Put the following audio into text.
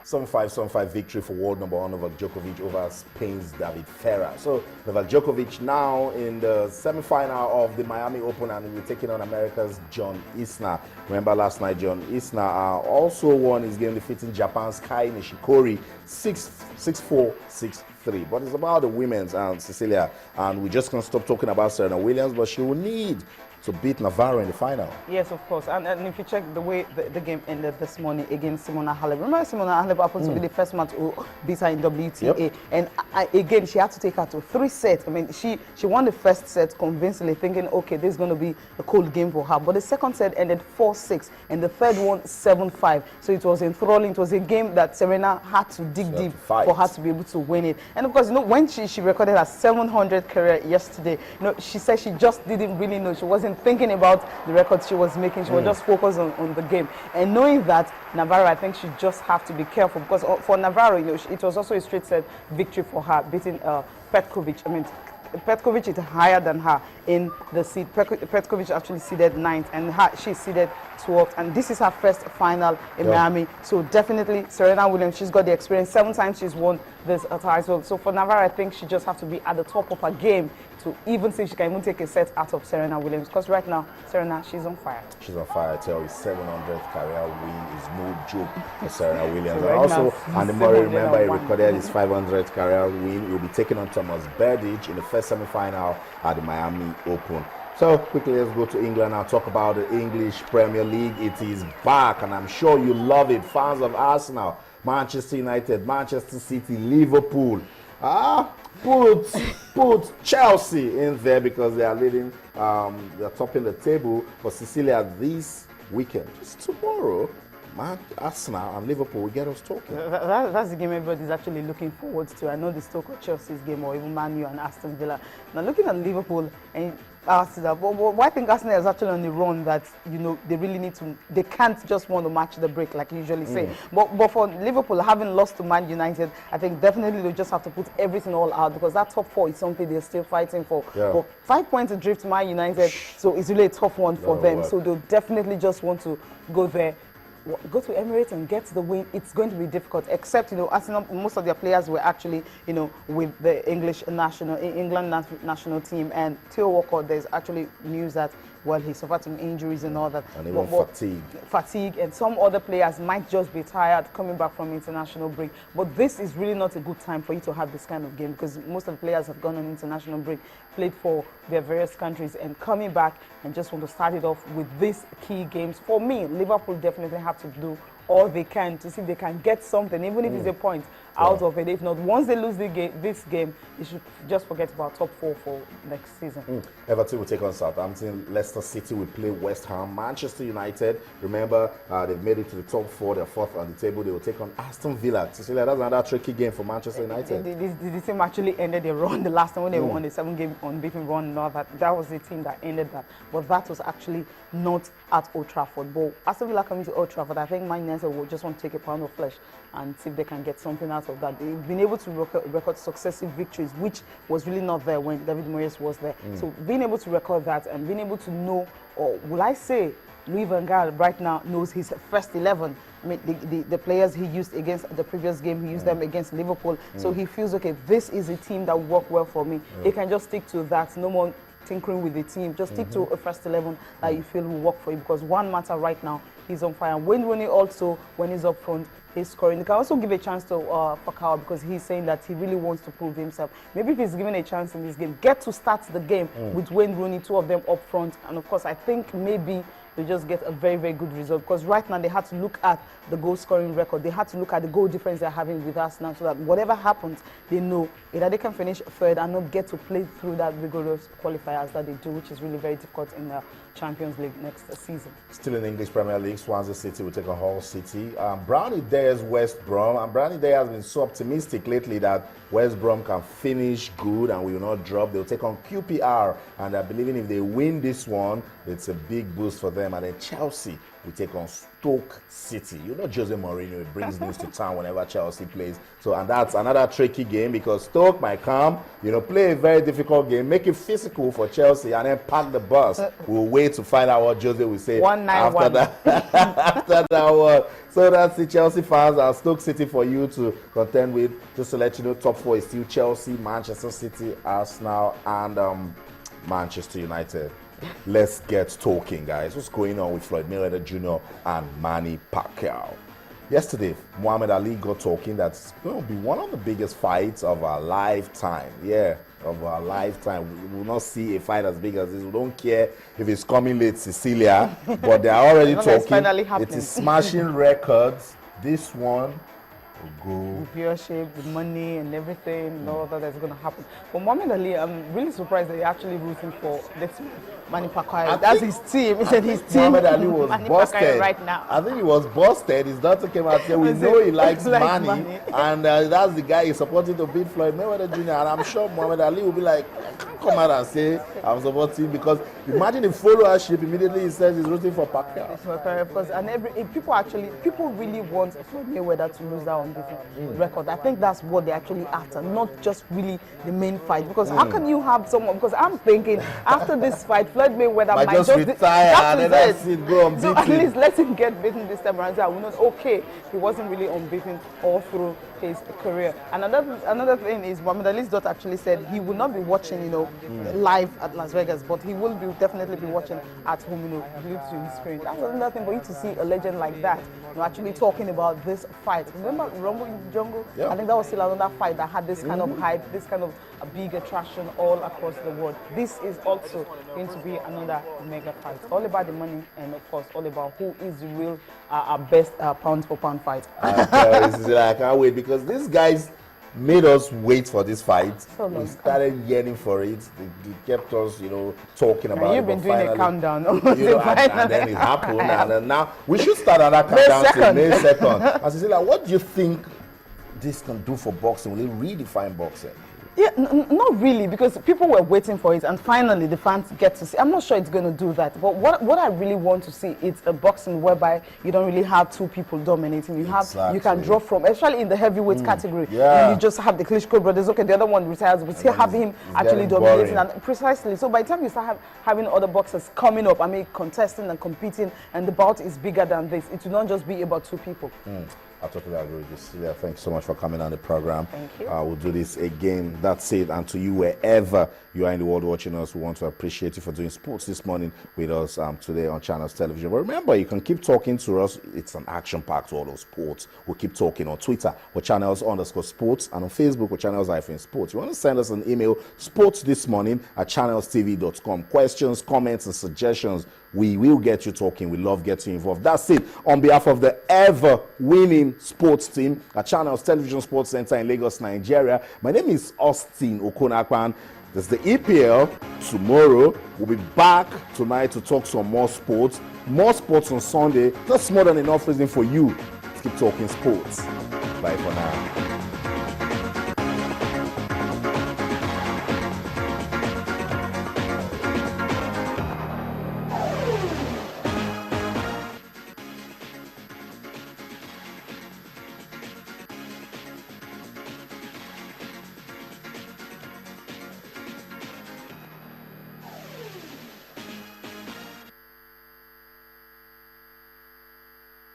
7-5 victory for world number 1 Novak Djokovic over Spain's David Ferrer. So Novak Djokovic now in the semi-final of the Miami Open, and we're taking on America's John Isner. Remember last night, John Isner also won his game defeating Japan's Kai Nishikori 6-4, 6-3. But it's about the women's, and Cecilia, and we're just going to stop talking about Serena Williams, but she will need to beat Navarro in the final. Yes, of course. And if you check the way the game ended this morning against Simona Halep, remember Simona Halep happened to be the first man to beat her in WTA. Yep. And again, she had to take her to 3 sets. I mean, she won the first set convincingly, thinking, okay, this is going to be a cold game for her. But the second set ended 4-6, and the third one 7-5. So it was enthralling. It was a game that Serena had to dig deep for her to be able to win it. And of course, you know, when she recorded her 700 career yesterday, you know, she said she just didn't really know. She wasn't thinking about the records she was making. She was just focused on the game. And knowing that, Navarro, I think she just have to be careful, because for Navarro, you know, it was also a straight set victory for her, beating Petkovic. I mean, Petkovic is higher than her in the seed. Petkovic actually seeded 9th, and she seeded 12th. And this is her first final in Miami. So definitely Serena Williams, she's got the experience. 7 times she's won this title. So for Navarro, I think she just has to be at the top of her game to even see if she can even take a set out of Serena Williams. Because right now, Serena, she's on fire. She's on fire. I tell you, 700th career win is no joke for Serena Williams. And also, Andy Murray, remember, he recorded his 500th career win. He'll be taking on Thomas Berdych in the first semi-final at the Miami Open. So quickly, let's go to England and talk about the English Premier League. It is back, and I'm sure you love it. Fans of Arsenal, Manchester United, Manchester City, Liverpool. Put Chelsea in there because they are leading, they're topping the table. For Cecilia, this weekend, just tomorrow, Arsenal and Liverpool will get us talking. That's the game everybody's actually looking forward to. I know the Stoke or Chelsea's game, or even Man U and Aston Villa. Now looking at Liverpool and Arsenal, but I think Arsenal is actually on the run that, you know, they really need to, they can't just want to match the break like you usually say. But for Liverpool, having lost to Man United, I think definitely they just have to put everything all out, because that top 4 is something they're still fighting for. But 5 points adrift Man United, so it's really a tough one for them. So they'll definitely just want to go there, go to Emirates and get the win. It's going to be difficult, except, you know, Arsenal, most of their players were actually, you know, with the England national team. And Theo Walcott, there's actually news that, well, he suffered some injuries and all that. And even fatigue, and some other players might just be tired coming back from international break. But this is really not a good time for you to have this kind of game, because most of the players have gone on international break, played for their various countries, and coming back and just want to start it off with these key games. For me, Liverpool definitely have to do all they can to see if they can get something, even if it's a point out of it. If not, once they lose this game, they should just forget about top 4 for next season. Everton will take on Southampton. Leicester City will play West Ham. Manchester United, remember, they've made it to the top 4. They're 4th on the table. They will take on Aston Villa. Cecilia, that's another tricky game for Manchester United. The team actually ended their run the last time when they won a 7-game unbeaten run. And all that was the team that ended that. But that was actually not at Old Trafford. But Aston Villa coming to Old Trafford, I think Man United will just want to take a pound of flesh and see if they can get something out of that. They've been able to record successive victories, which was really not there when David Moyes was there. So being able to record that and being able to know, or will I say, Louis van Gaal right now knows his first 11. I mean, the players he used against the previous game, he used them against Liverpool. So he feels, okay, this is a team that will work well for me. He can just stick to that. No more tinkering with the team. Just stick to a first 11 that you feel will work for you, because one matter right now, he's on fire. Wayne Rooney also, when he's up front, he's scoring. He can also give a chance to Falcao, because he's saying that he really wants to prove himself. Maybe if he's given a chance in this game, get to start the game with Wayne Rooney, 2 of them up front. And of course, I think maybe they just get a very, very good result, because right now they had to look at the goal scoring record. They had to look at the goal difference they're having with us now, so that whatever happens, they know either they can finish 3rd and not get to play through that rigorous qualifiers that they do, which is really very difficult in the Champions League next season. Still in English Premier League, Swansea City will take on Hull City. Brownie Dare's West Brom, and Brownie Dare has been so optimistic lately that West Brom can finish good and will not drop. They'll take on QPR, and they're believing if they win this one, it's a big boost for them. them, and then Chelsea will take on Stoke City. You know, Jose Mourinho brings news to town whenever Chelsea plays. So, and that's another tricky game because Stoke might come, play a very difficult game, make it physical for Chelsea, and then park the bus. We'll wait to find out what Jose will say after that. After that one. So that's the Chelsea fans and Stoke City for you to contend with. Just to let you know, top 4 is still Chelsea, Manchester City, Arsenal, and Manchester United. Let's get talking, guys. What's going on with Floyd Mayweather Jr. and Manny Pacquiao? Yesterday, Muhammad Ali got talking that's going to be one of the biggest fights of our lifetime. Yeah, of our lifetime. We will not see a fight as big as this. We don't care if it's coming late, Cecilia, but they are already talking. It is smashing records. This one go. The viewership, the money, and everything, and all that is going to happen. But Muhammad Ali, I'm really surprised that you're actually rooting for this Manny Pacquiao. That's his team. He said his team. Muhammad Ali was Manny busted Pacquiao right now. I think he was busted. His daughter came out and said, "We know he likes Manny, and that's the guy he's supporting to beat Floyd Mayweather Jr." And I'm sure Muhammad Ali will be like, "I can't come out and say I'm supporting," because imagine the followership immediately he says he's rooting for Pacquiao. Of course, and people really want Floyd Mayweather to lose that unbeaten record. I think that's what they're actually after, not just really the main fight. Because how can you have someone? Because I'm thinking after this fight, Floyd Mayweather might just retire and that's it, go unbeaten. So at least let him get beaten this time around. So we're not okay. He wasn't really unbeaten all through his career. And another thing is Muhammad Ali's daughter actually said he will not be watching, live at Las Vegas, but he will definitely be watching at home, glued to his screen. That's another thing for you to see a legend like that, actually talking about this fight. Remember Rumble in the Jungle? Yeah. I think that was still another fight that had this kind of hype, this kind of a big attraction all across the world. This is also going to be another mega fight. All about the money and, of course, all about who is the real our best pound-for-pound fight. I can't wait because these guys made us wait for this fight. So we started yearning for it. They kept us, talking about it. You've been doing a countdown. And then it happened. And now we should start another countdown to May 2nd. As you say, what do you think this can do for boxing? Will it redefine boxing? Yeah, not really, because people were waiting for it, and finally the fans get to see. I'm not sure it's going to do that, but what I really want to see is a boxing whereby you don't really have two people dominating. You can draw from, especially in the heavyweight category. Yeah. You just have the Klitschko brothers. Okay, the other one retires, but still have him actually dominating. And precisely. So by the time you start having other boxers coming up, contesting and competing, and the bout is bigger than this, it will not just be about two people. I totally agree with you, Celia. Thank you so much for coming on the program. Thank you. We'll do this again. That's it. And to you, wherever you are in the world watching us, we want to appreciate you for doing sports this morning with us today on Channels Television. But remember, you can keep talking to us. It's an action-packed world of sports. We'll keep talking on Twitter with Channels_sports and on Facebook with Channels-sports. You want to send us an email, sportsthismorning@channelstv.com. Questions, comments, and suggestions. We will get you talking. We love getting involved. That's it. On behalf of the ever-winning sports team at Channels Television Sports Center in Lagos, Nigeria, my name is Austin Okonakwan. This is the EPL. Tomorrow, we'll be back tonight to talk some more sports. More sports on Sunday. That's more than enough reason for you to keep talking sports. Bye for now.